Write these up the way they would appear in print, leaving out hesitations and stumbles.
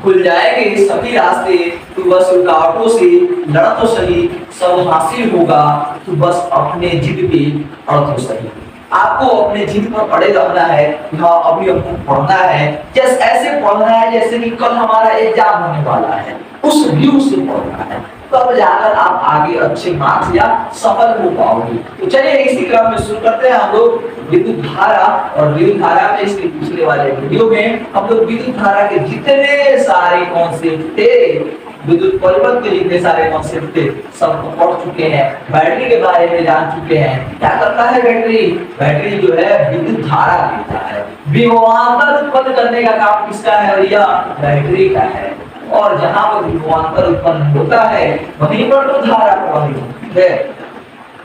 खुल जाएंगे सभी रास्ते, तो बस रुकावटों से लड़ तो सही, सब हासिल होगा, तो बस अपने जिद पे अड़ तो सही। आपको अपने जिद पर अड़े रहना है, हाँ अभी हमको पढ़ना है, जैसे ऐसे पढ़ना है जैसे कि कल हमारा एग्जाम होने वाला है, उस व्यू से पढ़ना है, तब जाकर आप आगे अच्छे मार्क्स या सफल हो पाओगे। तो चलिए इसी क्रम में शुरू करते हैं हम लोग विद्युत धारा। और विद्युत धारा में इसके पिछले वाले वीडियो में हम लोग विद्युत धारा के जितने सारे कॉन्सेप्ट थे, विद्युत परिपथ के जितने सारे कॉन्सेप्ट थे, सबको पढ़ चुके हैं, बैटरी के बारे में जान चुके हैं। क्या करता है बैटरी? बैटरी जो है विद्युत धारा देता है, विभवांतर उत्पन्न करने का काम किसका है भैया? बैटरी का है। और जहां पर विभवांतर उत्पन्न होता है वहीं पर तो धारा प्रवाहित होती है।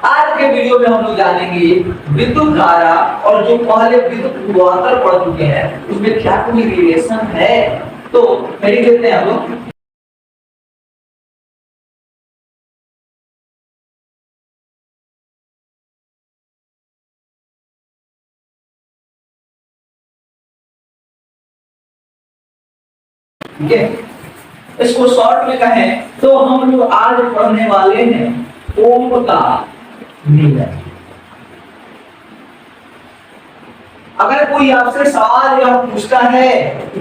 आज के वीडियो में हम लोग जानेंगे विद्युत धारा, और जो पहले विद्युत विभवांतर पढ़ चुके हैं उसमें क्या कोई रिलेशन है, तो पहले देखते हैं हम लोग। ठीक है, इसको शॉर्ट में कहें तो हम लोग आज पढ़ने वाले हैं ओम का नियम। अगर कोई आपसे सवाल या पूछता है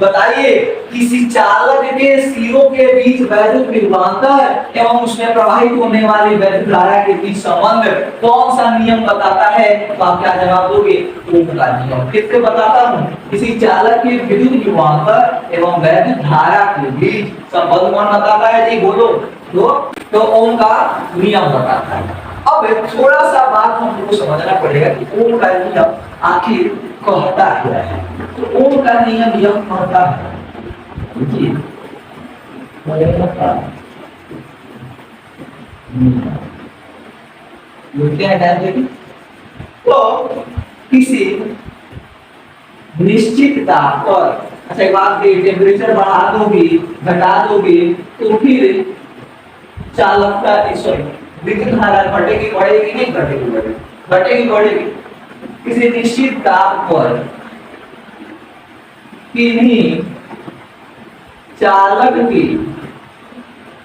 बताइए किसी चालक के सिरों के बीच वैद्युत विभवांतर एवं उसमें प्रवाहित होने वाली वैद्युत धारा के बीच संबंध कौन सा नियम बताता है, तो आप क्या जवाब दोगे? ओम का नियम। किससे बताता हूँ? किसी चालक के विद्युत विभवांतर एवं वैद्युत धारा के बीच संबंध कौन बताता है जी? बोलो। तो ओम का नियम बताता है। अब थोड़ा सा बात हमको समझना पड़ेगा कि ओम का नियम आखिर कहता क्या है। तो ओम का नियम यह कहता है कि तो किसी निश्चित ताप पर, अच्छा एक बात, टेम्परेचर बढ़ा दोगे घटा दोगे तो फिर चालकता विद्युत धारा घटेगी बढ़ेगी? नहीं घटेगी, घटेगी बढ़ेगी। किसी निश्चित ताप पर किन्हीं चालक की,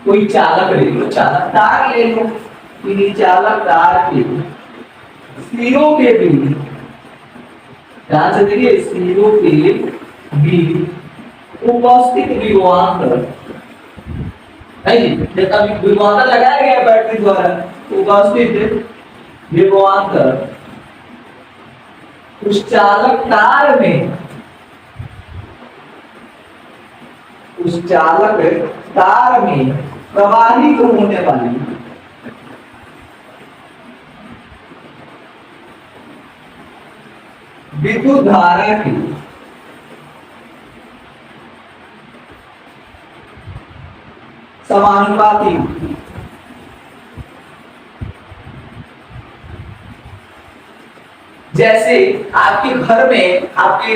कोई चालक ले लो, चालक तार ले लो, किन्हीं चालक तार की सिरों के बीच, ध्यान से देखिए, सिरों के बीच उपस्थित विभवांतर, विभवांतर लगाया गया बैटरी द्वारा, उपस्थित विभवांतर उस चालक तार में, उस चालक तार में प्रवाहित होने वाली विद्युत धारा की समानुपाती जैसे आपके घर में आपके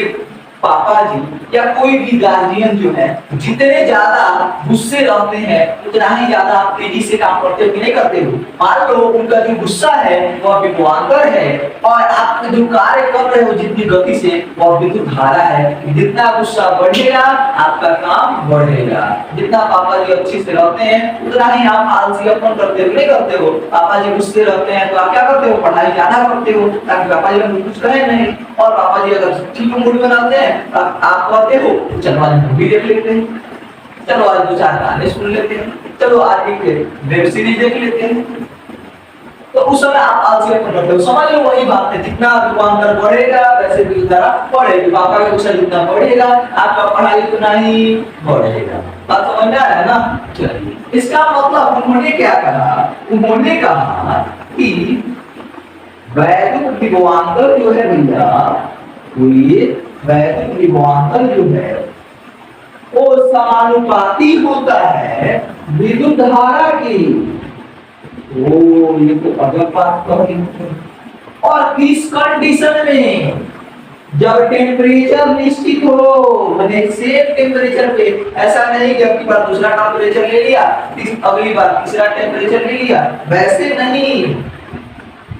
पापा जी या कोई भी गार्जियन जो है जितने ज्यादा गुस्से रहते हैं उतना ही ज्यादा आप तेजी से काम करते हो कि नहीं करते हो? मान लो उनका जो गुस्सा है वह विभवांतर है और आप जो कार्य कर रहे हो जितनी गति से वह विद्युत धारा है। जितना गुस्सा बढ़ेगा आपका काम बढ़ेगा। जितना पापा जी अच्छे से रहते हैं उतना ही आप आलसीपन करते हो नहीं करते हो? पापा जी गुस्से रहते हैं तो आप क्या करते हो? पढ़ाई ज्यादा करते हो ताकि पापा जी कुछ कहे नहीं। और पापा जी अगर ठीक मूड बनाते हैं आप कहते हो चलो आज मूवी देख लेते हैं, चलो आज दो चार गाने सुन लेते हैं, चलो आज एक वेब सीरीज देख लेते हैं। तो उस समय आप आलसीपन करते हो। समझ लो वही बात है, जितना विभवांतर बढ़ेगा वैसे विद्युत धारा बढ़ेगी। पापा का गुस्सा जितना बढ़ेगा आपका पढ़ाई उतना ही बढ़ेगा। बात समझ में आ रहा है ना? चलिए, इसका मतलब उन्होंने क्या कहा? उन्होंने कहा कि वैद्युत विभवांतर जो है भैया, ये वैद्युत विभवांतर जो है वो समानुपाती होता है विद्युत धारा की। ओ ये तो अगला बात कही। और किस कंडीशन में? जब टेम्परेचर निश्चित हो, माने सेम टेम्परेचर पे। ऐसा नहीं कि अगली बार दूसरा टेम्परेचर ले लिया, अगली बार तीसरा टेम्परेचर ले लिया, वैसे नहीं।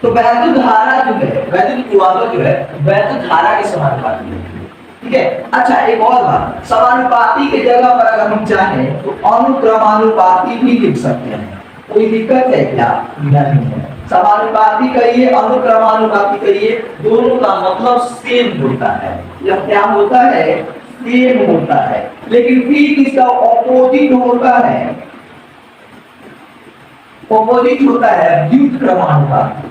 तो वैद्युत धारा जो है, वैद्युत विभवांतर जो है वैद्युत धारा के समानुपाती है। ठीक है। अच्छा एक और बात, समानुपाती के जगह पर अगर हम चाहें तो अनुक्रमानुपाती भी लिख सकते हैं, कोई दिक्कत है क्या? नहीं है। समानुपाती कहिए अनुक्रमानुपाती कहिए, दोनों का मतलब सेम होता है। यह क्या होता है? सेम होता है, लेकिन फिर इसका ऑपोजिट होता है, ऑपोजिट होता है व्युत्क्रमानुपाती।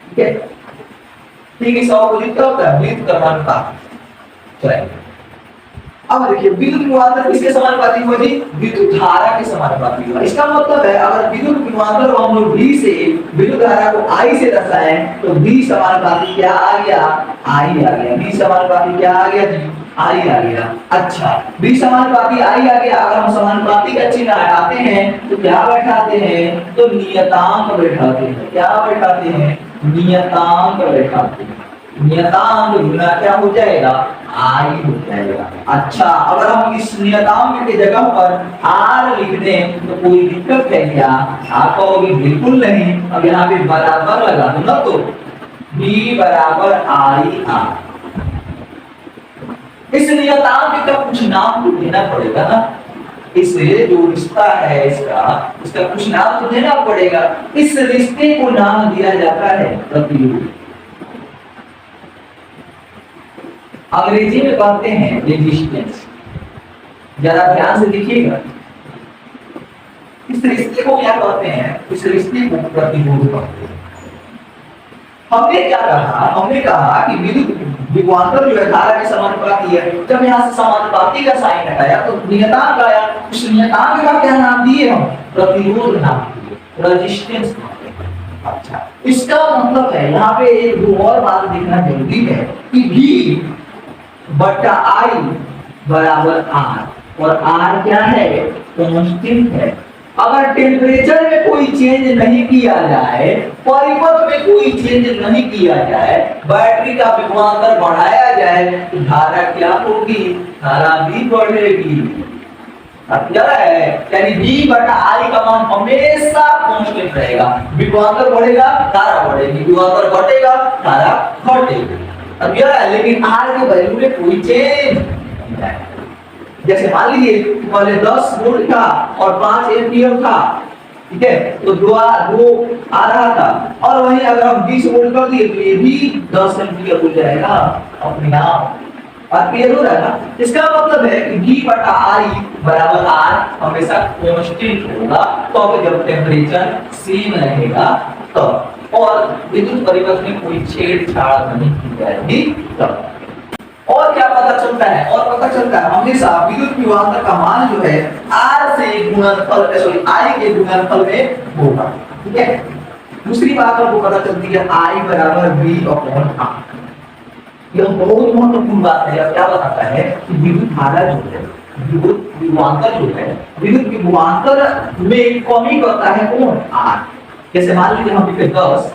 ठीक है, ठीक है, इसका ऑपोजिट क्या होता है? व्युत्क्रमानुपाती। चलिए अब देखिए विद्युत विभवांतर किसके समानुपाती होगी? विद्युत धारा के समानुपाती होगा। इसका मतलब है अगर विद्युत विभवांतर को हम लोग V से विद्युत धारा को I से दर्शाएं तो V समानुपाती क्या आ गया? I आ गया। V समानुपाती क्या आ गया जी? I आ गया। अच्छा V समानुपाती I आ गया। अगर हम समानुपाती का चिन्ह हटाते हैं तो क्या बैठाते हैं? तो नियतांक बैठाते हैं। क्या बैठाते हैं? नियतांक बैठाते हैं। नियतांक गुना क्या हो जाएगा? I हो जाएगा। अच्छा अगर हम इस नियतांक के जगह पर R लिख दें तो कोई दिक्कत है क्या? आप कहोगे बिल्कुल नहीं। अब यहाँ पे बराबर लगा दो ना, तो V बराबर I R। इस नियतांक का कुछ नाम तो देना पड़ेगा ना, इसे जो रिश्ता है इसका कुछ नाम तो देना पड़ेगा। इस रिश्ते को नाम दिया जाता है प्रतिरोध। अंग्रेजी में कहते हैं रेजिस्टेंस। जरा ध्यान से देखिएगा, इस रिश्ते को क्या कहते हैं? इस रिश्ते को प्रतिरोध कहते हैं। हमने क्या कहा? हमने कहा कि विद्युत विभवांतर जो है धारा के समानुपाती है। जब यहाँ से समानुपाती का साइन हटाया तो नियतांक आया। उस नियतांक का क्या नाम दिए हम? प्रतिरोध नाम दिए, रेजिस्टेंस। अच्छा इसका मतलब है यहाँ पे एक दो और बात देखना जरूरी है कि V बटा I बराबर R, और R क्या है? कांस्टेंट है। अगर टेम्परेचर में कोई चेंज नहीं किया जाए, परिपथ में कोई चेंज नहीं किया जाए, बैटरी का विभवांतर बढ़ाया जाए तो धारा क्या होगी? धारा भी बढ़ेगी। क्या है? यानी V बटा I का मान हमेशा कांस्टेंट रहेगा। विभवांतर बढ़ेगा धारा बढ़ेगी, विभवांतर घटेगा धारा घटेगी। अब यह है, लेकिन R के वैल्यू में कोई चेंज नहीं है। जैसे मान लीजिए पहले 10 वोल्ट था और 5 एम्पीयर था, ठीक है, तो दो आ रहा था, और वहीं अगर हम 20 वोल्ट कर दिए तो ये भी 10 एम्पीयर हो जाएगा अपने आप। क्लियर हो रहा है ना? इसका मतलब है कि V बटा I बराबर R हमेशा कांस्टेंट होगा, तो जब टेम्परेचर सेम रहेगा तब, और विद्युत परिपथ में कोई छेड़छाड़ नहीं की जाएगी तब। और क्या पता चलता है? और पता चलता है हमेशा विद्युत विभवांतर का मान जो है R से गुणनफल सॉरी I के गुणनफल में होगा। ठीक है, दूसरी बात आपको पता चलती है I बराबर V अपॉन R। यह बहुत महत्वपूर्ण बात है। यह क्या बताता है कि विद्युत धारा जो है, विद्युत विभवांतर जो है, विद्युत विभवांतर में कमी करता है कौन? R। जैसे मान लीजिए हम लिखे 10,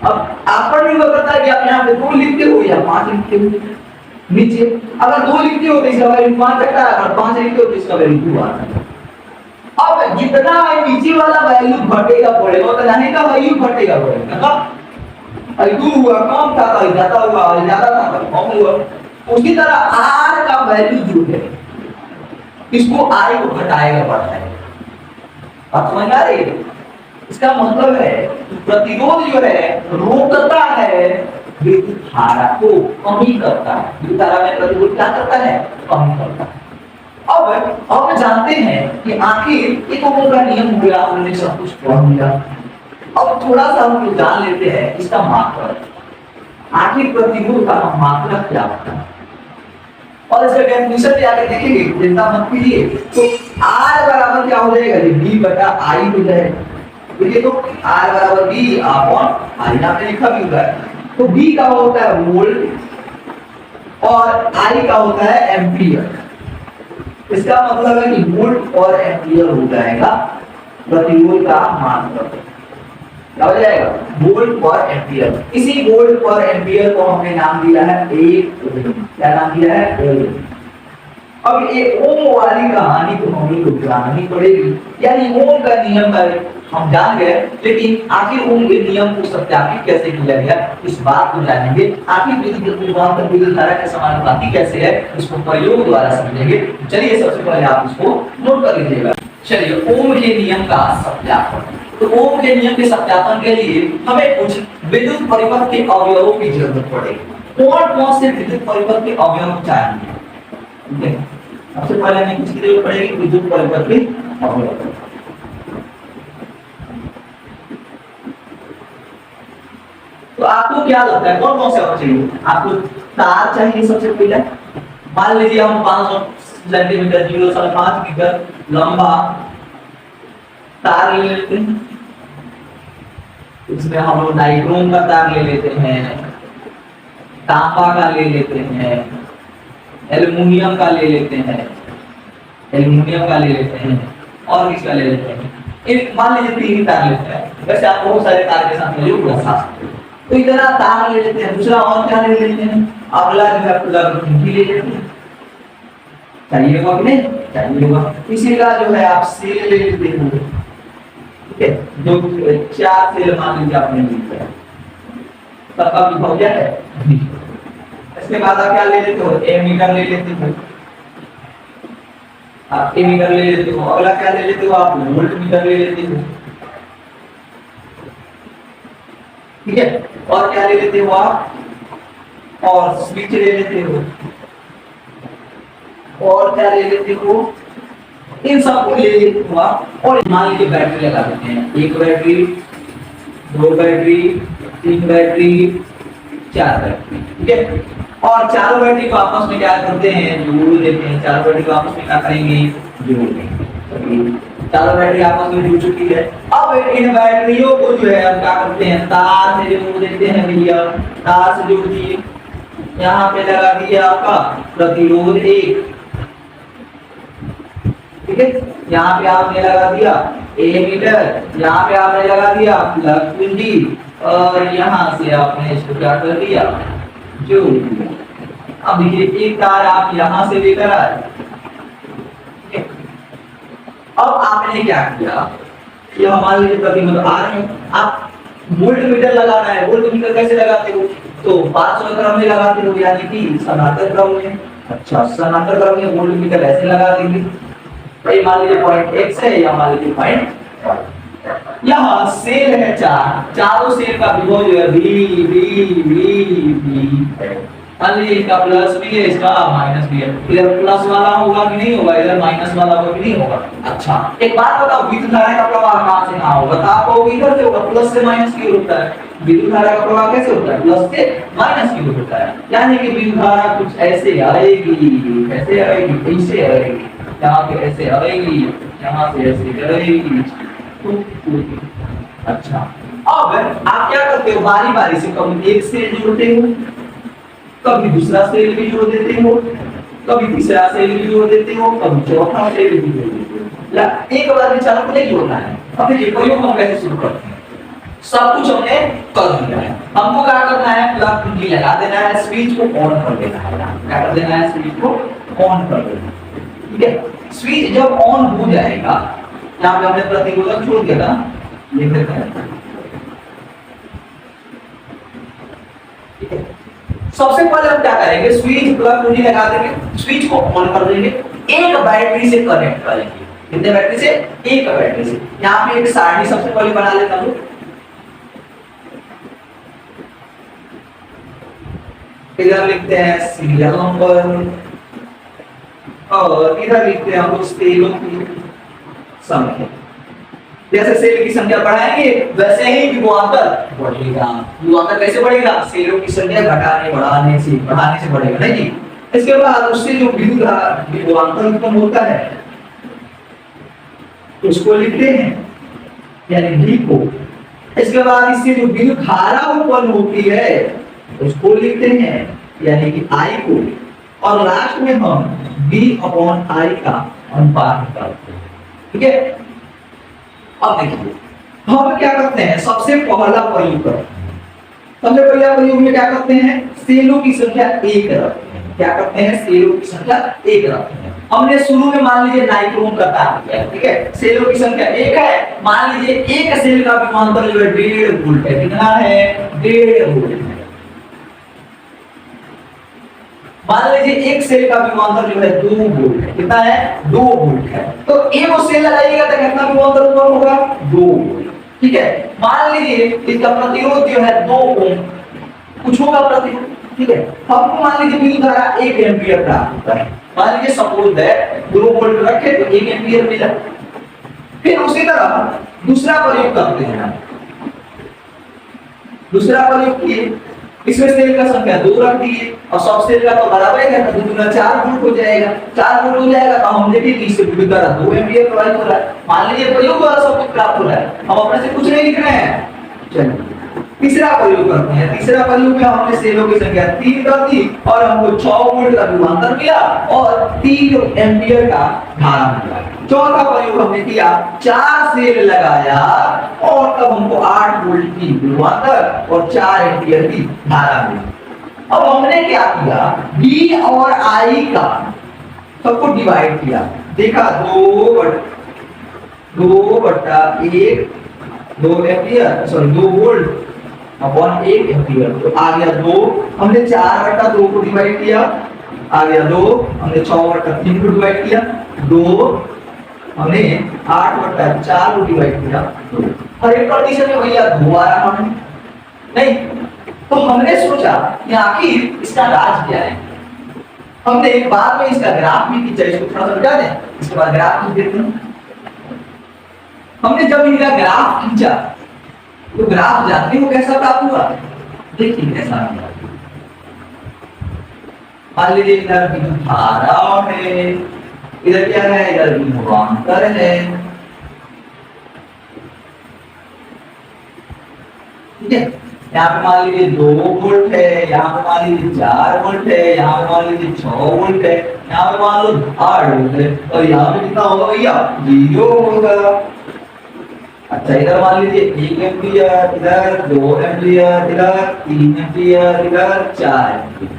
अब आप पर निर्भर करता है कि आप यहाँ पे 2 लिखते हो या 5 लिखते हो। नीचे अगर 2 लिखते हो तो इसका वैल्यू 5 आता है, अगर 5 लिखते हो तो इसका वैल्यू 2 आता है। अब जितना नीचे वाला वैल्यू घटेगा बढ़ेगा, उतना ही का वैल्यू घटेगा बढ़ेगा ना। अरे 2 हुआ कम था तो ज्यादा हुआ, ज्यादा था तो कम हुआ। उसी तरह R का वैल्यू जो है इसको I को घटाएगा बढ़ाएगा। बात समझ आ रही है? इसका मतलब है प्रतिरोध जो है रोकता है विद्युत धारा को, कमी करता है। विद्युत धारा में प्रतिरोध क्या करता है? कमी करता है। अब हम जानते हैं कि आखिर एक ओम का नियम हो गया, हमने सब कुछ पढ़ लिया। अब थोड़ा सा हम लोग जान लेते हैं इसका मात्रक। आखिर प्रतिरोध का मात्रक क्या होता है, और इसका डेफिनेशन पे आके देखेंगे, चिंता मत कीजिए। तो R बराबर क्या हो जाएगा? V बटा I हो जाएगा। देखिए तो R बराबर V अपॉन I, यहाँ पे लिखा भी हुआ है। तो V का होता है वोल्ट और I का होता है एम्पीयर। इसका मतलब है कि वोल्ट और एम्पीयर हो जाएगा प्रतिरोध का मात्रक। क्या हो जाएगा? वोल्ट पर एम्पीयर। इसी वोल्ट पर एम्पीयर को हमने नाम दिया है ओम। क्या नाम दिया है? ओम। अब ये ओम वाली कहानी तो हम लोग जाननी पड़ेगी, यानी ओम का नियम है हम जान गए, लेकिन आखिर ओम के नियम को सत्यापित कैसे किया गया इस बात को जानेंगे। आखिर विद्युत धारा के समानुपाती कैसे है इसको प्रयोग द्वारा समझेंगे। चलिए सबसे पहले आप इसको नोट कर लीजिएगा। चलिए ओम के नियम का सत्यापन। तो ओम के नियम के सत्यापन के लिए हमें कुछ विद्युत परिपथ के अवयवों की जरूरत पड़ेगी। कौन से विद्युत परिपथ के अवयव चाहिए? सबसे पहले हमें किसकी जरूरत पड़ेगी? विद्युत परिपथ के अवयव। तो आपको क्या लगता है कौन से अवयव चाहिए? आपको तार चाहिए सबसे पहले। मान लीजिए हम 500 सेंटीमीटर 0.5 मीटर लंबा तार ले लेते हैं। इसमें हम लोग नाइट्रोन का तार ले लेते हैं, तांबा का ले लेते हैं, एल्युमिनियम का ले लेते हैं, और किसका ले लेते हैं? एक मान लीजिए 3 ही तार लेते हैं। वैसे आप बहुत सारे तार के साथ मिलकर पूरा साथ, तो इधर आप तार ले लेते हैं। दूसरा और क्या ले लेते हैं? अगला जो है प्लग भी ले लेते हैं। चाहिए होगा कि नहीं? चाहिए होगा। इसी का जो है आप सेल ले लेते हो। ठीक है, जो 4 सेल मान लीजिए आपने लिया है, सबका विभव क्या है? इसके बाद आप क्या ले लेते हो? एमीटर ले लेते हो। आप एमीटर ले लेते हो। अगला क्या ले लेते हो? आप वोल्ट मीटर ले लेते हो। ठीक है, और क्या ले लेते हो आप? और स्विच ले लेते हो। और क्या ले लेते हो? इन सबको ले लेते हो आप। और मान लीजिए बैटरी लगा देते हैं। 1 बैटरी, 2 बैटरी, 3 बैटरी, 4 बैटरी। ठीक है, और चारों बैटरी को आपस में क्या करते हैं? जोड़ देते हैं। चारों बैटरी को आपस में क्या करेंगे? जोड़ देंगे। चारों बैटरी आपस में जुड़ चुकी है। अब इन बैटरियों को जो है हम क्या करते हैं? तार से जोड़ देते हैं भैया। तार से जोड़ दिए, यहाँ पे लगा दिया आपका प्रतिरोध 1। ठीक है, यहाँ पे आपने लगा दिया एमीटर, यहाँ पे आपने लगा दिया प्लग कुंडी, और यहाँ से आपने इसको क्या कर दिया? जोड़ दिया। अब देखिए एक तार आप यहाँ से लेकर आए। अब आपने क्या किया? ये मान लीजिए प्रतिरोध आ रहे हैं, आप वोल्ट मीटर लगाना है। वोल्ट मीटर कैसे लगाते हो? तो 500 क्रम में लगाते हो, यानी कि समांतर क्रम में। अच्छा, समांतर क्रम में वोल्ट मीटर ऐसे लगा देंगे। तो मान लीजिए पॉइंट x है, या मान लीजिए पॉइंट, यहाँ सेल है 4, चारों सेल का विभव जो है V मान लीजिए इसका प्लस भी है, इसका माइनस भी है। इधर प्लस वाला होगा कि नहीं होगा? इधर माइनस वाला होगा कि नहीं होगा? अच्छा, एक बात बताओ, विद्युत धारा का प्रवाह कहां से कहां होगा? तो आपको इधर से होगा, प्लस से माइनस की ओर होता है। विद्युत धारा का प्रवाह कैसे होता है? प्लस से माइनस की ओर होता है। यानी कि विद्युत धारा कुछ ऐसे आएगी, कैसे आएगी? ऐसे आएगी, यहाँ पे ऐसे आएगी, यहाँ से ऐसे आएगी। अच्छा, अब आप क्या करते हो? बारी बारी से कभी एक सेल जोड़ते हो, कभी दूसरा सेल भी जोड़ देते हो, कभी तीसरा सेल भी जोड़ देते हो, कभी चौथा सेल भी जोड़ देते हो। एक बार में चारों को नहीं जोड़ना है। अब देखिए प्रयोग हम कैसे शुरू करते हैं। सब कुछ हमने कर दिया है। हमको क्या करना है? प्लग कुंडी लगा देना है, स्विच को ऑन कर देना है। क्या कर देना है? स्विच को ऑन कर देना है। ठीक है, स्विच जब ऑन हो जाएगा, यहाँ पे हमने प्रतिरोधक छोड़ दिया था, लिख देते हैं। ठीक है, सबसे पहले हम क्या करेंगे? स्विच प्लग कुंडी लगा देंगे, स्विच को ऑन कर देंगे, एक बैटरी से कनेक्ट करेंगे। कितने बैटरी से? एक बैटरी से। यहाँ पे एक सारणी सबसे पहले बना लेता हूँ। इधर लिखते हैं सीरियल नंबर, और इधर लिखते हैं हम लोग सेलों की संख्या। जैसे सेल की संख्या बढ़ाएंगे वैसे ही विभवांतर बढ़ेगा। विभवांतर कैसे बढ़ेगा? सेलों की संख्या घटाने बढ़ाने से बढ़ेगा, नहीं जी। इसके बाद उससे जो विभवांतर उत्पन्न होता है उसको लिखते हैं, यानी V को। इसके बाद इससे जो विद्युत धारा उत्पन्न होती है उसको लिखते हैं, यानी कि I को। और लास्ट में हम V/I का अनुपात निकालते हैं। ठीक है, अब देखिए हम क्या करते हैं? सबसे पहला प्रयोग करते हैं। सबसे पहला प्रयोग में क्या करते हैं? सेलों की संख्या 1 रखते हैं। क्या करते हैं, सेलों की संख्या 1 रखते हैं। हमने शुरू में मान लीजिए नाइट्रोन का काम किया, ठीक है, सेलों की संख्या 1 है, मान लीजिए एक सेल का विभवांतर जो है 1.5 वोल्ट है। कितना है, 1.5 वोल्ट है। मान लीजिए एक सेल का विभवांतर जो है 2 वोल्ट है। कितना है, 2 वोल्ट है। तो एक वो सेल लगाइएगा तो कितना विभवांतर उत्पन्न होगा, 2 वोल्ट, ठीक है। मान लीजिए इसका प्रतिरोध जो है 2 ओम, कुछ होगा प्रतिरोध, ठीक है। हमको मान लीजिए विद्युत धारा 1 एम्पीयर प्राप्त होता है। मान लीजिए सपोज दैट 2 वोल्ट रखे तो 1 एम्पीयर मिला। फिर उसी तरह दूसरा प्रयोग करते हैं। दूसरा प्रयोग किए, इसमें सेल का संख्या 2 रख दिए और सब सेल का तो बराबर है, तो 2 गुना 4 वोल्ट हो जाएगा। 4 वोल्ट हो जाएगा तो हम देखें कि इससे विद्युत धारा 2 एम्पीयर प्रवाहित हो रहा है। मान लीजिए प्रयोग द्वारा सब कुछ प्राप्त हो रहा है, हम अपने से कुछ नहीं लिख रहे हैं। चलिए तीसरा प्रयोग करते हैं। तीसरा प्रयोग में हमने सेलों की संख्या 3 कर दी और हमको 6 वोल्ट का विभवांतर मिला और 3 एम्पीयर का धारा मिला। चौथा प्रयोग हमने किया, 4 सेल लगाया और तब हमको 8 वोल्ट की विभवांतर और 4 एम्पीयर की धारा मिली। अब हमने क्या किया, B और I का सबको डिवाइड किया, देखा 2 ampere, sorry 2 volt upon 1 ampere, तो आ गया 2। हमने 4/2 को डिवाइड किया, आ गया 2। हमने 6/3 को डिवाइड किया 2। हमने 8/4 को डिवाइड किया 2। हर एक कंडीशन में भैया 2 आ रहा है नहीं, तो हमने सोचा कि आखिर इसका राज क्या है। हमने एक बार में इसका ग्राफ भी खींचा, इसको थोड़ा समझा दें, इसके बाद ग्राफ खींच देते हैं। हमने जब इनका ग्राफ खींचा तो ग्राफ जानते हो कैसा प्राप्त हुआ, देखिए कैसा हुआ। मान लीजिए इधर विद्युत धारा है, इधर क्या है, इधर विभवांतर है, ठीक है। यहाँ पे मान लीजिए 2 वोल्ट है, यहाँ पे मान लीजिए 4 वोल्ट है, यहाँ पे मान लीजिए 6 वोल्ट है, यहाँ पे मान लो 8 वोल्ट है और यहाँ पे कितना होगा भैया, 0 होगा। अच्छा इधर मान लीजिए 1 एम्पीयर, इधर 2 एम्पीयर, इधर 3 एम्पीयर, इधर 4 एम्पीयर।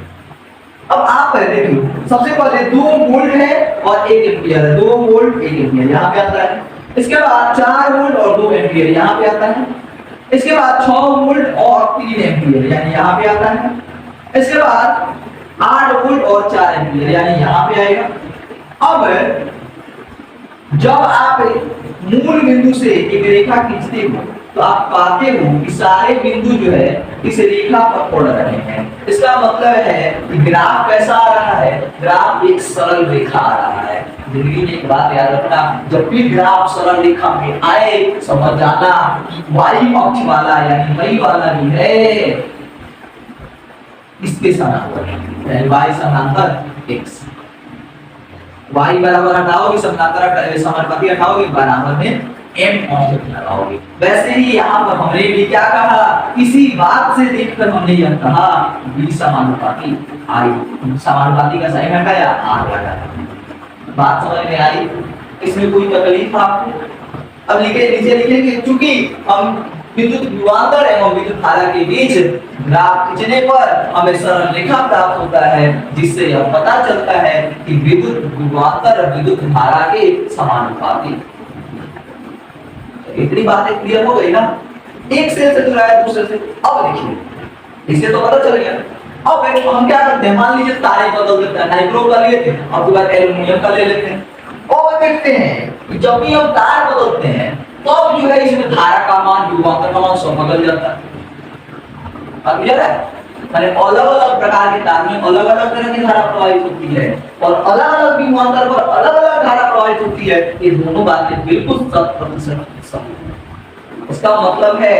अब आप देखिए सबसे पहले 2 वोल्ट है और 1 एम्पीयर है, 2 वोल्ट 1 एम्पीयर यहाँ पे आता है। इसके बाद 4 वोल्ट और 2 एम्पीयर यहाँ पे आता है। इसके बाद 6 वोल्ट और 3 एम्पीयर यानी यहाँ पे आता है। इसके बाद 8 वोल्ट और 4 एम्पीयर यानी यहाँ पे आएगा। अब जब आप मूल बिंदु से एक रेखा खींचते हो तो आप पाते हो कि सारे बिंदु जो है इस रेखा पर पड़ रहे हैं। इसका मतलब है कि ग्राफ कैसा आ रहा है, ग्राफ एक सरल रेखा आ रहा है। जिंदगी में एक बात याद रखना, जब भी ग्राफ सरल रेखा में आए समझ जाना कि वाई अक्ष वाला यानी वही वाला भी है इसके समांतर है, वाई समांतर x। y बराबर हटाओगे समांतर समानुपाती हटाओगे बराबर में m ऑब्जेक्ट लगाओगे। वैसे ही यहाँ पर हमने भी क्या कहा, इसी बात से देखकर हमने यह कहा b समानुपाती i, समानुपाती का साइन हटाया r लगाया। बात समझ में आई, इसमें कोई तकलीफ आपको? अब लिखे नीचे लिखेंगे, चूंकि हम विद्युत विभवांतर एवं विद्युत धारा के बीच ग्राफ खींचने पर हमें सरल रेखा प्राप्त होता है, जिससे यह पता चलता है कि विद्युत विभवांतर विद्युत धारा के समानुपाती। इतनी बातें क्लियर हो गई ना, एक सेल से जुड़ा है दूसरे से। अब देखिए इससे तो पता चल गया। अब हम क्या करते हैं, मान लीजिए तारे बदल देते हैं, नाइट्रो का लेते हैं और उसके बाद एल्युमिनियम का ले लेते हैं और देखते हैं कि जब भी हम तार बदलते हैं तो जो है इसमें धारा का मान विभवांतर का मान सब बदल जाता है। क्लियर है? माने अलग अलग प्रकार के तार में अलग अलग तरह की धारा प्रवाहित होती है और अलग अलग विभवांतर पर अलग अलग धारा प्रवाहित होती है। ये दोनों बातें बिल्कुल 100% सही। इसका मतलब है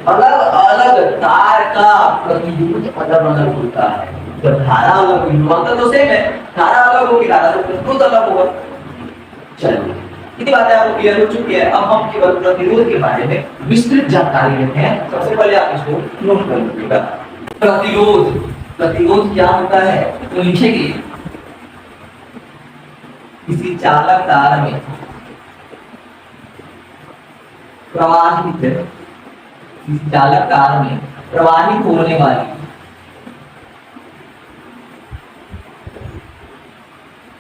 अलग अलग तार का प्रतिरोध अलग अलग होता है। जब धारा अलग विभवांतर तो सेम है, धारा अलग होगी, धारा तो प्रतिरोध अलग होगा। चलिए इतनी बातें आपको क्लियर हो चुकी है। अब हम केवल प्रतिरोध के बारे में विस्तृत जानकारी लेते हैं। सबसे पहले आप इसको नोट कर लीजिएगा। प्रतिरोध, प्रतिरोध क्या होता है तो लिखेंगे, किसी चालक तार में प्रवाहित, किसी चालक तार में प्रवाहित होने वाली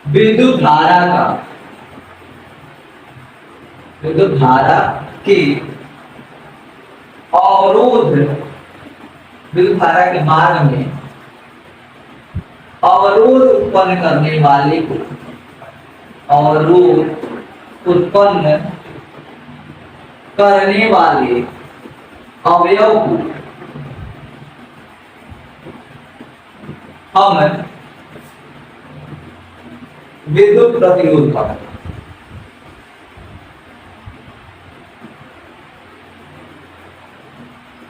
विद्युत धारा का, विद्युत धारा के अवरोध, विद्युत धारा के मार्ग में अवरोध उत्पन्न करने वाले को, अवरोध उत्पन्न करने वाले अवयव को हम विद्युत प्रतिरोध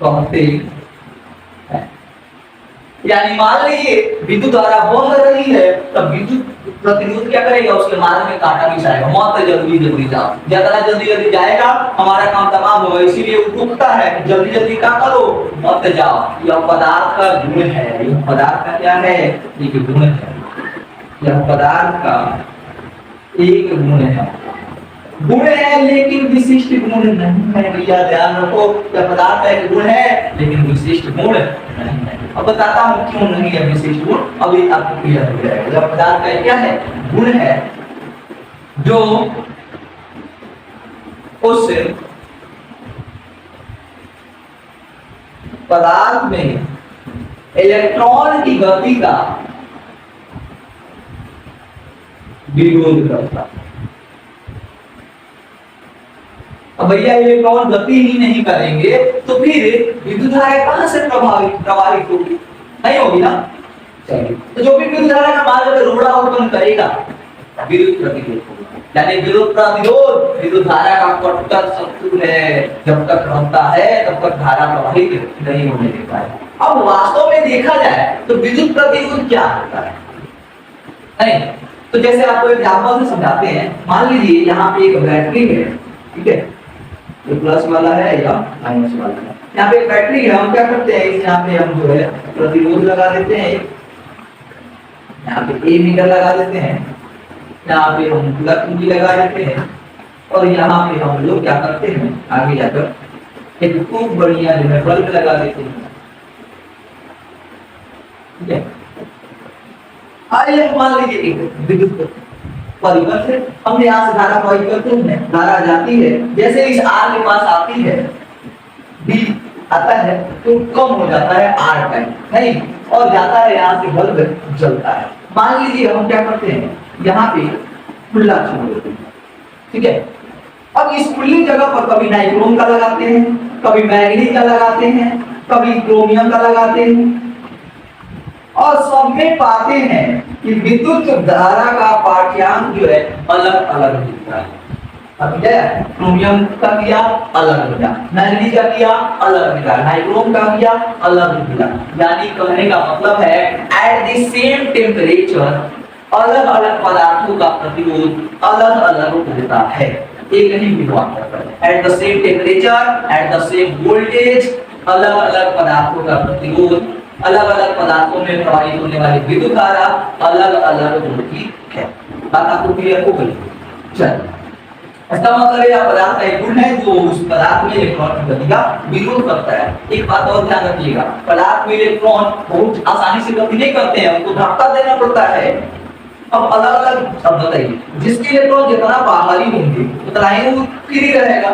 कहते हैं। यानी मान लीजिए विद्युत धारा बह रही है, तब विद्युत प्रतिरोध क्या करेगा, उसके मार्ग में कांटा बिछाएगा, मत जल्दी जल्दी जाओ, जितना जल्दी जल्दी जाएगा हमारा काम तमाम होगा। इसीलिए वो टूकता है, जल्दी जल्दी क्या करो, मत जाओ। यह पदार्थ का गुण है, यह पदार्थ का क्या है, एक गुण है, यह पदार्थ का एक गुण है, गुण है लेकिन विशिष्ट गुण नहीं है। भैया ध्यान रखो, यह पदार्थ का एक गुण है लेकिन विशिष्ट गुण नहीं है। अब बताता हूं क्यों नहीं है विशिष्ट गुण, अभी आपको क्लियर हो जाएगा। यह पदार्थ का क्या है, गुण है, जो उस पदार्थ में इलेक्ट्रॉन की गति का विरोध करता है। अब भैया इलेक्ट्रॉन गति ही नहीं करेंगे तो फिर विद्युत धारा कहां से प्रवाहित होगी, नहीं होगी ना। चलिए, तो जो भी विद्युत धारा का मार्ग में रोड़ा उत्पन्न करेगा विद्युत प्रतिरोध होगा। यानी विद्युत प्रतिरोध विद्युत धारा का कट्टर शत्रु है, जब तक रहता है तब तक धारा प्रवाहित नहीं होने देता है। अब वास्तव में देखा जाए तो विद्युत प्रतिरोध क्या होता है, नहीं तो जैसे आपको एग्जांपल से समझाते हैं। मान लीजिए यहाँ पे एक बैटरी है, ठीक है, ये प्लस वाला है या माइनस वाला है। यहाँ पे एक बैटरी है, हम क्या करते हैं, इस यहाँ पे हम जो है प्रतिरोध लगा देते हैं, यहाँ पे ए मीटर लगा देते हैं, यहाँ पे हम प्लग भी लगा देते हैं, और यहाँ पे हम लोग क्या करते हैं, आगे जाकर एक खूब बढ़िया जो है बल्ब लगा देते हैं, ठीक है। आइए मान लीजिए एक विद्युत परिवर्तन है, हमने यहाँ से धारा प्रवाहित करते हैं, धारा जाती है, जैसे इस आर के पास आती है, बी आता है तो कम हो जाता है आर टाइम, नहीं, और जाता है यहाँ से बल्ब जलता है। मान लीजिए हम क्या करते हैं, यहाँ पे खुला छोड़ देते हैं, ठीक है। अब इस खुली जगह पर कभी नाइट्रोन का लगाते हैं, कभी मैग्नीज का लगाते हैं, कभी क्रोमियम का लगाते हैं, और सब में पाते हैं कि विद्युत धारा का पाठ्यांक जो है अलग अलग मिलता है। अब क्या क्रोमियम का किया अलग मिला, मैग्नीज का किया अलग मिला, नाइट्रोन का किया अलग मिला। यानी कहने का मतलब है एट द सेम टेम्परेचर अलग अलग पदार्थों का प्रतिरोध अलग अलग होता है, एक नहीं विद्युत करता। At the same temperature, at the same voltage अलग अलग पदार्थों का प्रतिरोध, अलग अलग पदार्थों में प्रवाहित होने वाली विद्युत धारा अलग अलग होती है। बात आपको क्लियर हो गई। चलिए, इसका मतलब है यह पदार्थ का एक गुण है जो उस पदार्थ में इलेक्ट्रॉन की गति का विरोध करता है। एक बात और ध्यान रखिएगा, पदार्थ में इलेक्ट्रॉन बहुत आसानी से गति नहीं करते हैं, उनको धक्का देना पड़ता है। अब अलग अलग अब बताइए, जिसके इलेक्ट्रॉन जितना बाहरी होंगे उतना ही वो फ्री रहेगा,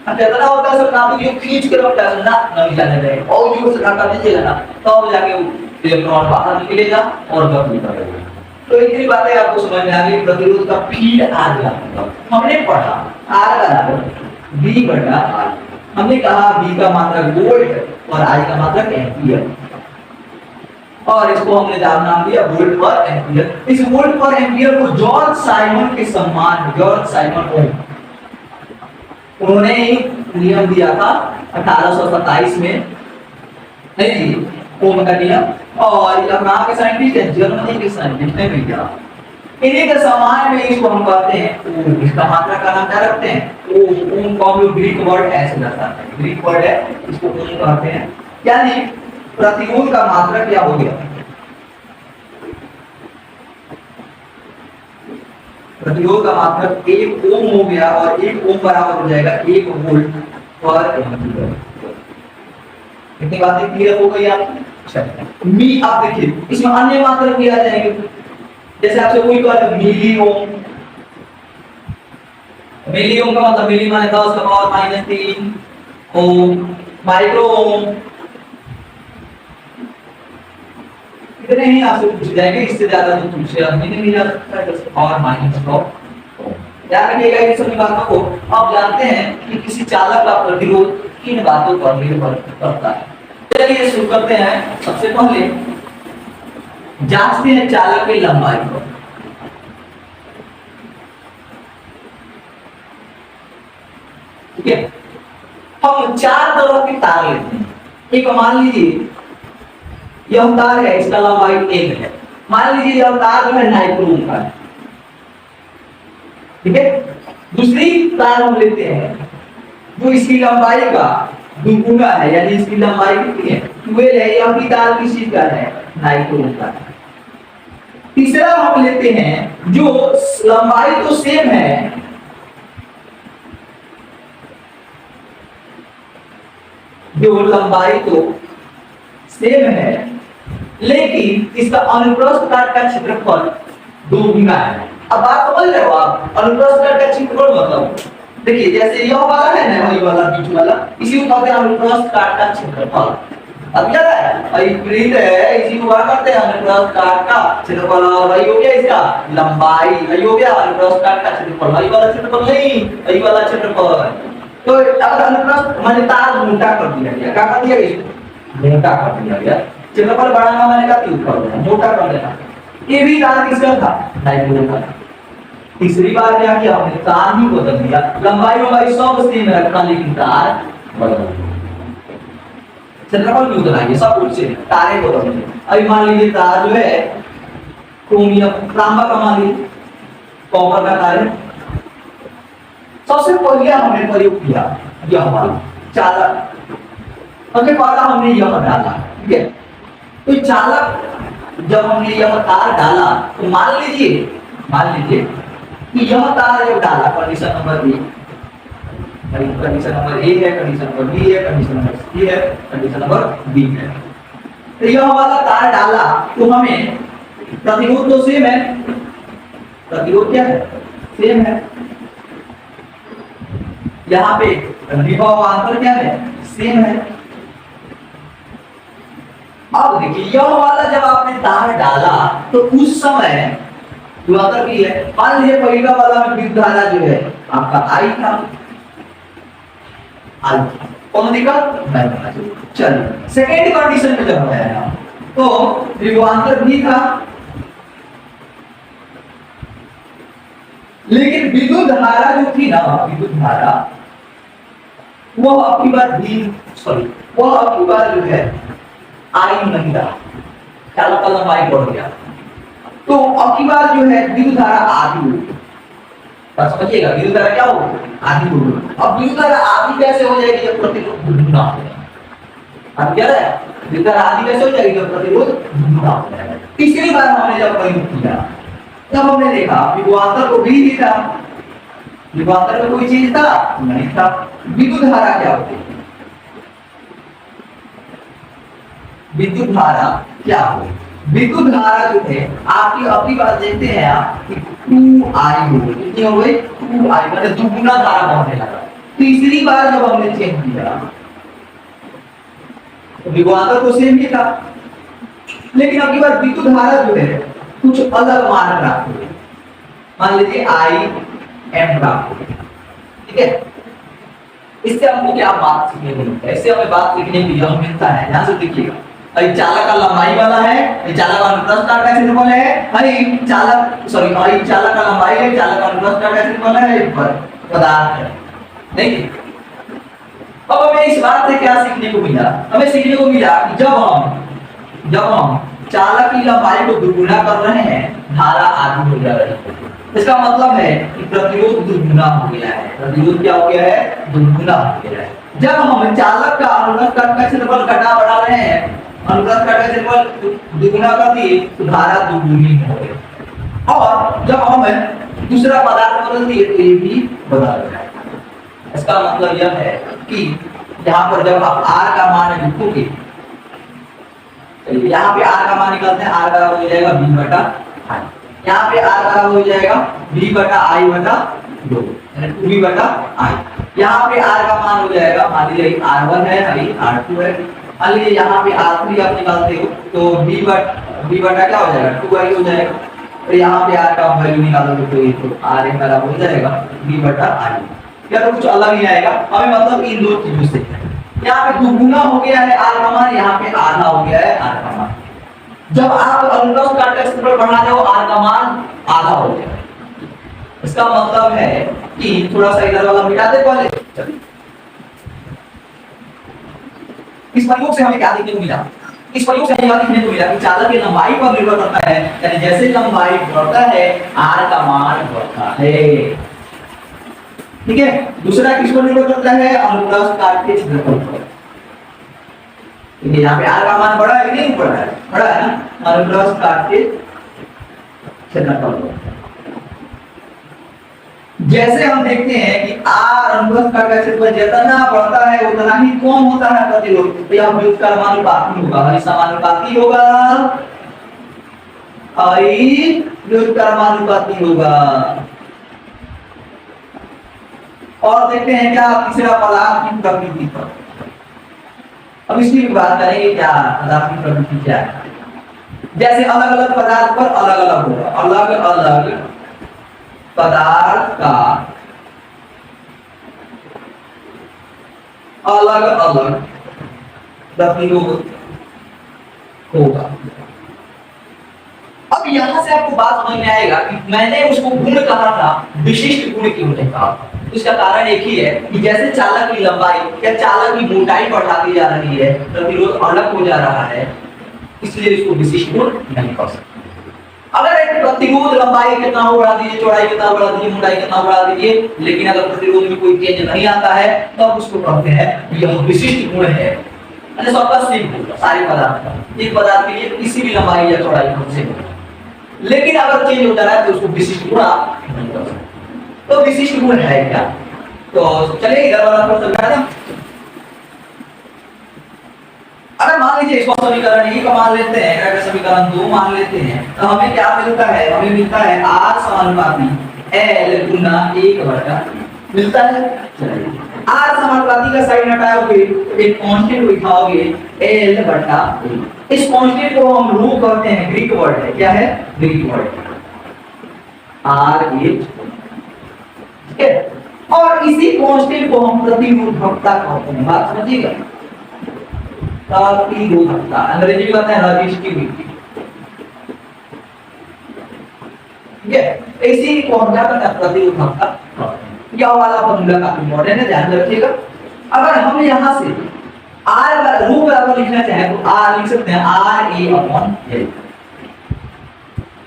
जितना होता है सब नाभिक जो खींच के रखता है ना नहीं जाने देगा, और जो से धक्का दीजिएगा ना तब जाके इलेक्ट्रॉन बाहर निकलेगा और गति करेगा। तो इतनी बातें आपको समझ में आ गई। प्रतिरोध का फील्ड आ गया, हमने पढ़ा आर बराबर बी बटा आर, हमने कहा बी का मात्रक वोल्ट और आई का मात्रक एम्पीयर, और इसको हमने नाम दिया वोल्ट पर एम्पीयर। इस वोल्ट पर एम्पीयर को जॉर्ज साइमन के सम्मान, जॉर्ज साइमन ओम, उन्होंने नियम दिया था 1827 में, नहीं ओम का नियम, और यह कहाँ के साइंटिस्ट हैं, जर्मनी के साइंटिस्ट ने दिया। इन्हीं के सम्मान में इसको हम कहते हैं, इसका मात्रा का नाम क्या रखते हैं ओम को हम लोग ग्रीक वर्ड ऐसे दर्शाते हैं, ग्रीक वर्ड है इसको ओम कहते हैं। यानी प्रतिरोध का मात्रा क्या हो गया, प्रतिरोध का मात्रक 1 ओम हो गया, और 1 ओम बराबर हो जाएगा 1 वोल्ट पर एम्पीयर। इतनी बातें क्लियर हो गई आपकी। मी आप देखिए इसमें अन्य मात्रक भी आ जाएंगे, जैसे आपसे कोई कहे मिली ओम, मिली ओम का मतलब मिली माने 10 का पावर -3 ओम, माइक्रो ओम, इतने ही आपसे पूछ जाएंगे, इससे ज्यादा तो पूछे अब नहीं जा सकता है 10 का पावर -9। याद रखिएगा इन सभी बातों को। अब जानते हैं कि किसी चालक का प्रतिरोध किन बातों पर निर्भर करता है। चलिए शुरू करते हैं। सबसे पहले जांचते हैं चालक की लंबाई को। ठीक है, हम 4 तरह के तार लेते हैं। एक मान लीजिए यह तार है, इसका लंबाई 1 है। मान लीजिए यह तार जो है नाइक्रोम का है। ठीक है, दूसरी तार हम लेते हैं जो इसकी लंबाई का दुगुना है, यानी इसकी लंबाई कितनी है 12 है। यह भी तार किसी का है, नाइक्रोम का है। तीसरा हम लेते हैं जो लंबाई तो सेम है, जो लंबाई तो सेम है लेकिन इसका अनुप्रस्थ काट का क्षेत्रफल दोगुना है। अब बात समझ रहे हो आप? अनुप्रस्थ काट का क्षेत्रफल मतलब देखिए जैसे यह वाला है ना, वही वाला बीच वाला, इसी को कहते हैं अनुप्रस्थ काट का क्षेत्रफल। अब क्या है विपरीत है, इसी को क्या करते हैं अनुप्रस्थ काट का क्षेत्रफल। वही हो गया इसका लंबाई, वही हो गया अनुप्रस्थ काट का क्षेत्रफल, वही वाला क्षेत्रफल नहीं, वही वाला क्षेत्रफल। तो अगर अनुप्रस्थ माने तार मोटा कर दिया गया, क्या कर दिया गया मोटा कर दिया गया, क्षेत्रफल बढ़ाना मैंने कहा क्यों कर देना, मोटा कर देना। ये भी तार किसका था, नाइक्रोम का। तीसरी बार क्या किया हमने, तार ही बदल दिया, लंबाई लंबाई सब सेम रखा लेकिन तार बदल दिया। क्षेत्रफल क्यों बनाइए, सब कुछ तारे बदल दिए। अभी मान लीजिए तार जो है क्रोमियम तांबा का, मान लीजिए कॉपर का तार है। सबसे पहले हमने प्रयोग किया यह वाला चालक, सबसे पहला हमने यह डाला। ठीक है, तो चालक जब हमने यह तार डाला तो मान लीजिए कि यह तार जब डाला condition number A, condition number A है, कंडीशन नंबर बी है, कंडीशन नंबर सी है, कंडीशन नंबर बी है। तो यह वाला तार डाला तो हमें प्रतिरोध तो सेम है, प्रतिरोध क्या है सेम है, यहाँ पे विभवांतर क्या है सेम है। अब देखिए यह वाला जब आपने तार डाला तो उस समय विभवांतर भी है। मान लीजिए पहला वाला में विद्युत धारा जो है आपका आई था, आई कौन दिक्कत नहीं। चलिए सेकेंड कंडीशन में जब है तो विभवांतर भी था लेकिन विद्युत धारा जो थी ना, विद्युत धारा वह आपकी बार वह आपकी बार जो है आई नहीं रहा, चालक का लंबाई बढ़ गया। तो अब की बार जो है विद्युत धारा आधी होगी। बस समझिएगा विद्युत धारा क्या होगी आधी होगी। अब विद्युत धारा आधी कैसे हो जाएगी जब प्रतिरोध दुगुना हो जाएगा। अब क्या है विद्युत धारा आधी कैसे हो जाएगी जब प्रतिरोध दुगुना हो जाएगा। तीसरी बार हमने जब प्रयोग किया तब हमने देखा विभवांतर को भी था, विभवांतर में कोई चीज था नहीं था। विद्युत धारा क्या होती है, विद्युत धारा क्या होगी, विद्युत धारा जो है आपकी अपनी बात देखते हैं आप 2i हो, कितनी हो गई 2i, मतलब दुगुना धारा बढ़ने लगा। तीसरी बार जब हमने चेक किया तो विभवांतर तो सेम ही था लेकिन अब की बार विद्युत धारा जो है कुछ अलग मान प्राप्त हुए, मान लीजिए i m प्राप्त हुए। ठीक है, इससे हमको क्या बात सीखने को मिलता है, इससे हमें बात सीखने को यह मिलता है, ध्यान से देखिएगा। अरे चालक का लंबाई वाला है, ये चालक का अनुप्रस्थ काट का क्षेत्रफल है, अरे चालक का लंबाई है, चालक का अनुप्रस्थ काट का क्षेत्रफल है, पदार्थ है। नहीं, अब हमें इस बात से क्या सीखने को मिला, हमें सीखने को मिला कि जब हम चालक की लंबाई को दुगुना कर रहे हैं धारा आधी हो जा रही है। इसका मतलब है कि प्रतिरोध दुगुना हो गया है, प्रतिरोध क्या हो गया है दुगुना हो गया है। जब हम चालक का अनुप्रस्थ काट का क्षेत्रफल घटा बढ़ा रहे हैं, अनुप्रस्थ काट का क्षेत्रफल दुगुना कर दिए तो धारा दुगुनी हो गई। और जब हम दूसरा पदार्थ बदल दिए तो ये भी बदल जाएगा। इसका मतलब यह है कि यहाँ पर जब आप r का मान लिखोगे, यहाँ पे r का मान निकालते हैं, r का हो जाएगा b/i, यहाँ पे आर बराबर हो जाएगा बी बटा आई बटा 2 यानी 2b बटा आई। यहाँ पे आर का मान हो जाएगा, मान लीजिए r1 है, r2 है, मान लीजिए यहाँ पे r3 आप निकालते हो तो b बटा क्या हो जाएगा 2i हो जाएगा। और यहाँ पे r का वैल्यू निकालोगे तो ये तो r बराबर हो जाएगा b बटा i। या तो कुछ अलग ही आएगा, हमें मतलब इन दो चीजों से यहाँ पे दुगुना हो गया है r का मान, यहाँ पे आधा हो गया है r का मान। जब आप अनुक्रम का एक्सप्रेशन बढ़ा दो r का मान आधा हो गया। इसका मतलब है कि थोड़ा सा इधर वाला मिटा दे पहले। इस प्रयोग से हमें क्या देखने को मिला? इस प्रयोग से हमें यह देखने को मिला कि चालक की लंबाई पर निर्भर करता है, यानी जैसे लंबाई बढ़ता है r का मान बढ़ता है। ठीक है, दूसरा किस पर निर्भर करता है? अनुप्रस्थ काट के क्षेत्रफल पर। ठीक है, यहाँ पे r का मान बढ़ा है कि नहीं बढ़ा है? बढ़ा है ना, अनुप्रस्थ काट के क्षेत्रफल पर। जैसे हम देखते हैं कि r अनुप्रस्थ काट का क्षेत्रफल जितना बढ़ता है उतना ही कम होता है प्रतिरोध, तो यह व्युत्क्रमानुपाती होगा, हरिसमानुपाती होगा, व्युत्क्रमानुपाती होगा। और देखते हैं क्या तीसरा पदार्थ की प्रकृति पर। अब इसकी भी बात करेंगे क्या पदार्थ की प्रकृति क्या है। जैसे अलग अलग पदार्थ पर अलग अलग होगा, अलग अलग पदार्थ का अलग अलग प्रतिरोध होगा। अब यहां से आपको बात समझ में आएगा कि मैंने उसको गुण कहा था, विशिष्ट गुण क्यों नहीं कहा। इसका कारण एक ही है कि जैसे चालक की लंबाई या चालक की मोटाई बढ़ाती जा रही है, प्रतिरोध अलग हो जा रहा है, इसलिए इसको विशिष्ट गुण नहीं कह सकते। अगर एक प्रतिरोध लंबाई कितना बढ़ा दीजिए, चौड़ाई कितना बढ़ा दीजिए, मोटाई कितना बढ़ा दीजिए, लेकिन अगर प्रतिरोध में कोई चेंज नहीं आता है तब तो उसको कहते हैं यह विशिष्ट गुण है। मतलब सबका सेम होगा सारे पदार्थ का, एक पदार्थ के लिए किसी भी लंबाई या चौड़ाई का सेम होगा, लेकिन अगर चेंज होता है तो उसको विशिष्ट गुण आप नहीं कह सकते। तो विशिष्ट गुण है क्या? तो चलिए इधर वाला थोड़ा समझा दें। अगर मान लीजिए इसको समीकरण एक मान लेते हैं, अगर समीकरण 2 मान लेते हैं तो हमें क्या मिलता है? हमें मिलता है r समानुपाती l गुना 1 बटा मिलता है। r समानुपाती का साइन हटाओगे एक कांस्टेंट लिखाओगे l बटा। इस कांस्टेंट को हम रू कहते हैं, ग्रीक वर्ड है। क्या है? Greek word r h। ठीक है, और इसी कांस्टेंट को हम प्रतिरोधकता कहते हैं। बात समझिएगा, प्रतिरोधकता अंग्रेजी में कहते हैं रेजिस्टिविटी। ठीक है, इसी को हम क्या कहते हैं? प्रतिरोधकता। यह वाला फॉर्मूला काफी इंपॉर्टेंट है, ध्यान रखिएगा। अगर हम यहां से r रू बराबर लिखना चाहे तो r लिख सकते हैं RA/L।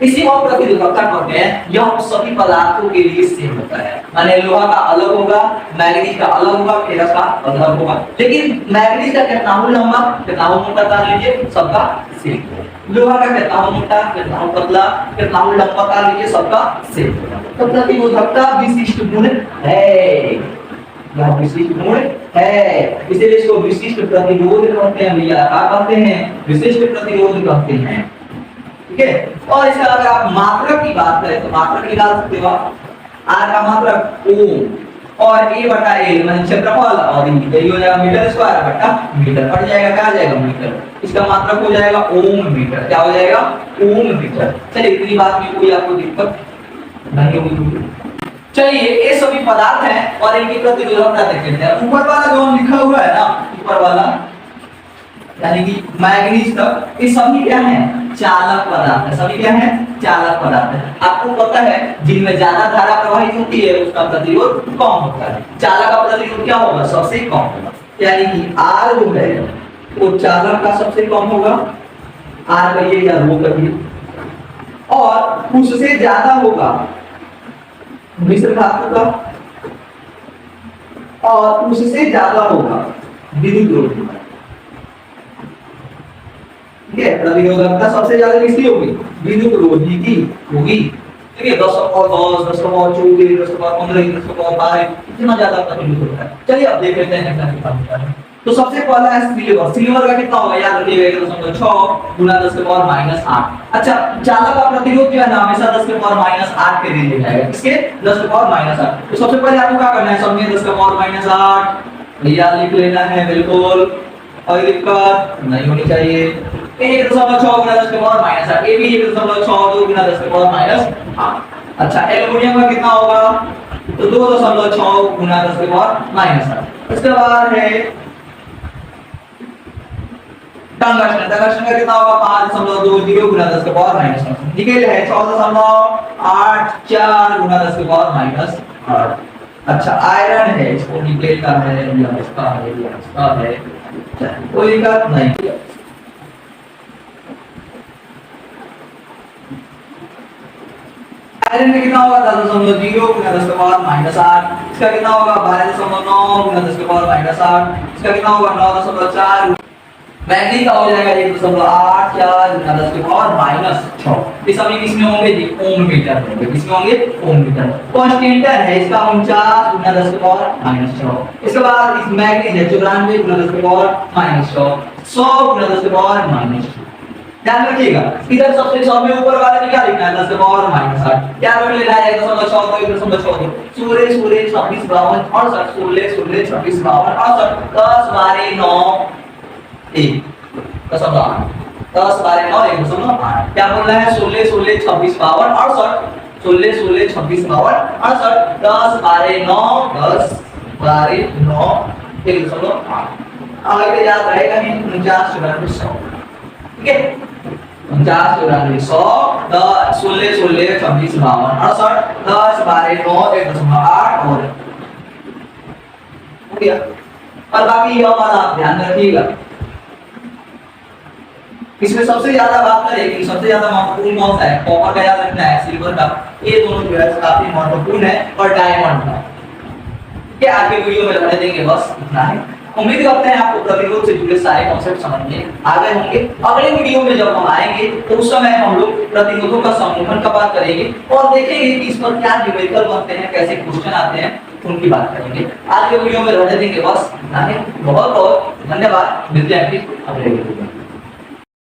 इसी को प्रतिरोधकता कहते हैं। यह सभी पदार्थों के लिए सेम होता है, माने लोहा का अलग होगा, मैग्नीज का अलग होगा, फेरस का अलग होगा, लेकिन मैग्नीज का कितना हो लंबा, कितना हो मोटा तार लीजिए, सबका सेम। लोहा का कितना हो मोटा, कितना हो पतला, कितना हो लंबा तार लीजिए, सबका सेम। तो प्रतिरोधकता विशिष्ट गुण है, यह विशिष्ट गुण है, इसलिए इसको विशिष्ट प्रतिरोध कहते हैं। भैया क्या कहते हैं? विशिष्ट प्रतिरोध कहते हैं। ठीक है, और इसका अगर आप मात्रक की बात करें तो मात्रक निकाल सकते हो आप। r का मात्रक ओम और a बटा l माने क्षेत्रफल, और ये हो जाएगा मीटर स्क्वायर बटा मीटर, पड़ जाएगा क्या आ जाएगा? मीटर। इसका मात्रक हो जाएगा ओम मीटर। क्या हो जाएगा? ओम मीटर। चलिए इतनी बात में कोई आपको दिक्कत नहीं होगी। चलिए ये सभी पदार्थ हैं और इनकी प्रतिरोधकता देख लेते हैं। ऊपर वाला जो लिखा हुआ है ना, ऊपर वाला यानी कि मैग्नीज तक, ये सभी क्या है? चालक पदार्थ है। सभी क्या है? चालक पदार्थ है। आपको पता है जिनमें ज्यादा धारा प्रवाहित होती है उसका प्रतिरोध कम होता है। चालक का प्रतिरोध क्या होगा? सबसे कम होगा, यानी कि R जो है वो चालक का सबसे कम होगा, R कहिए या रो कहिए, और उससे ज्यादा होगा मिश्र धातु का, और उससे ज्यादा होगा विद्युत रोधी का। ठीक है, प्रतिरोधकता सबसे ज्यादा किसकी होगी? विद्युत रोधी की होगी। ठीक है, 10/10, 10/24, 10/15, 10/12 इतना ज्यादा प्रतिरोध होता है। चलिए अब देख लेते हैं क्या होता है। तो सबसे पहला है सिल्वर। सिल्वर का कितना होगा याद रखिएगा 1.6 गुना 10 के पावर माइनस 8। अच्छा, चालक का प्रतिरोध जो है ना हमेशा 10 के पावर माइनस 8 के दिया जाएगा। इसके 10 के पावर माइनस 8। तो सबसे पहले आपको क्या करना है, सब में 10 के पावर माइनस 8 भैया लिख लेना है बिल्कुल, कोई दिक्कत नहीं होनी चाहिए। 1.6 गुना 10 के पावर माइनस 8, ये भी 1.62 गुना 10 के पावर माइनस 8। अच्छा, एल्युमिनियम का कितना होगा, तो 2.6 गुना 10 के पावर माइनस 8। इसके बाद है टंगस्टन। टंगस्टन का कितना होगा 5.20 गुना 10 के पावर माइनस 8। निकेल है 14.84 गुना 10 के पावर माइनस 8। अच्छा, आयरन है, इसको निकेल का है या इसका है कोई दिक्कत नहीं। आयरन में कितना होगा 10.0 गुना 10 के पावर माइनस 8। इसका कितना होगा 12.9 गुना 10 के पावर माइनस 8। इसका कितना होगा 9.4। मैग्नीज का हो जाएगा 1.84 गुना 10 के पावर माइनस 6। ये सभी किसमें होंगे जी, ओम मीटर होंगे। किसमें होंगे, ओम मीटर। कांस्टेंट है इसका 49 गुना 10 के पावर माइनस 6। इसके बाद इस मैग्नीज है 94 गुना 10 के पावर माइनस 6। 100 गुना 10 के पावर माइनस 6। ध्यान रखिएगा, इधर सबसे सब में ऊपर वाले में क्या लिखना है 10 के पावर माइनस 8। क्या रख लेना है 1.14 1.14 सूर्य सूर्य 26 52 68 16 16 26 52 68 10 12 9 1 10 12 9 1.8। क्या बोल रहा है 16 16 26 52 68 16 16 26 52 68 10 12 9 10 12 9 1.8। आगे याद रहेगा नहीं 49 94 100। ठीक है, 49 94 100 10 16 16 26 52 68 10 12 9 1.8 और हो गया। और बाकी ये वाला आप ध्यान रखिएगा। इसमें सबसे ज्यादा बात करेंगे, सबसे ज्यादा महत्वपूर्ण कौन सा है, कॉपर का याद रखना है, सिल्वर का। ये दोनों जो है काफी महत्वपूर्ण है, और डायमंड का। ये आगे वीडियो में रहने देंगे, बस इतना है। उम्मीद करते हैं आपको प्रतिरोध से जुड़े सारे कॉन्सेप्ट समझ में आ गए होंगे। अगले वीडियो में जब हम आएंगे तो उस समय हम लोग प्रतिरोधों का समूहन का बात करेंगे और देखेंगे कि इस पर क्या न्यूमेरिकल बनते हैं, कैसे क्वेश्चन आते हैं, उनकी बात करेंगे। आज के वीडियो में रहने देंगे, बस इतना है। बहुत बहुत धन्यवाद, मिलते हैं अगले वीडियो में।